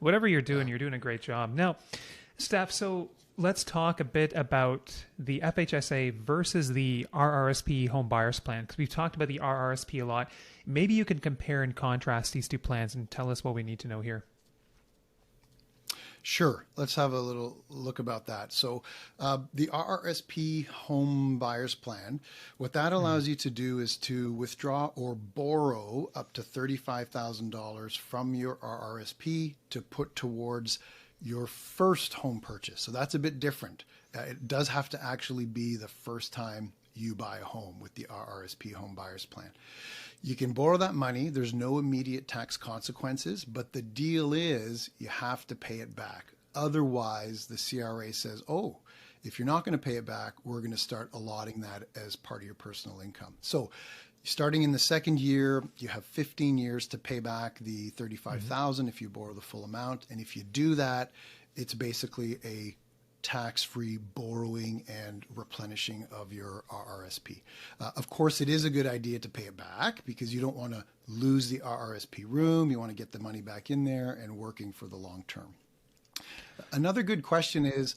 whatever you're doing, you're doing a great job. Now, Steph, so let's talk a bit about the FHSA versus the RRSP home buyers plan, because we've talked about the RRSP a lot. Maybe you can compare and contrast these two plans and tell us what we need to know here. Sure. Let's have a little look about that. So the RRSP home buyers plan, what that allows you to do is to withdraw or borrow up to $35,000 from your RRSP to put towards your first home purchase. So that's a bit different. It does have to actually be the first time you buy a home with the RRSP home buyers plan. You can borrow that money. There's no immediate tax consequences, but the deal is you have to pay it back. Otherwise, the CRA says, oh, if you're not going to pay it back, we're going to start allotting that as part of your personal income. So starting in the second year, you have 15 years to pay back the $35,000 if you borrow the full amount. And if you do that, it's basically a tax-free borrowing and replenishing of your RRSP. Of course, it is a good idea to pay it back because you don't want to lose the RRSP room. You want to get the money back in there and working for the long term. Another good question is,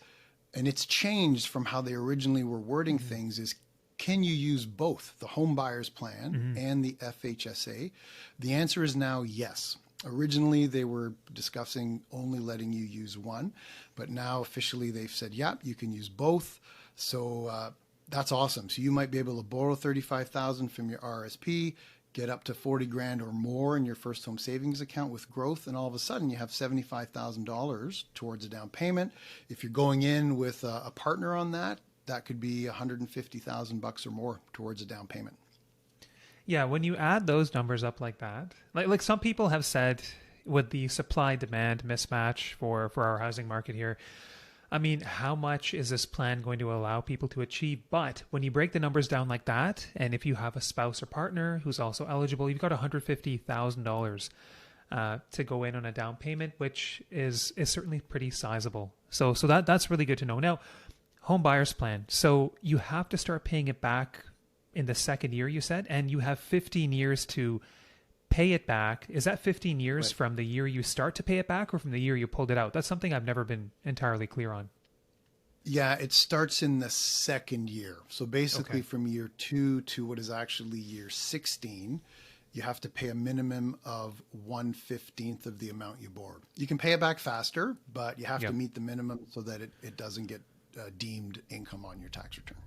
and it's changed from how they originally were wording things, is can you use both the home buyers plan and the FHSA? The answer is now yes. Originally, they were discussing only letting you use one, but now officially they've said, yeah, you can use both. So that's awesome. So you might be able to borrow $35,000 from your RSP, get up to 40 grand or more in your first home savings account with growth, and all of a sudden you have $75,000 towards a down payment. If you're going in with a partner on that, that could be $150,000 or more towards a down payment. Yeah, when you add those numbers up like that, like some people have said with the supply-demand mismatch for our housing market here, I mean, how much is this plan going to allow people to achieve? But when you break the numbers down like that, and if you have a spouse or partner who's also eligible, you've got $150,000 to go in on a down payment, which is certainly pretty sizable. So that's really good to know. Now, home buyers plan. So you have to start paying it back in the second year, you said, and you have 15 years to pay it back. Is that 15 years from the year you start to pay it back or from the year you pulled it out? That's something I've never been entirely clear on. Yeah, it starts in the second year. So basically from year 2 to what is actually year 16, you have to pay a minimum of 1/15 of the amount you borrowed. You can pay it back faster, but you have to meet the minimum so that it doesn't get deemed income on your tax return.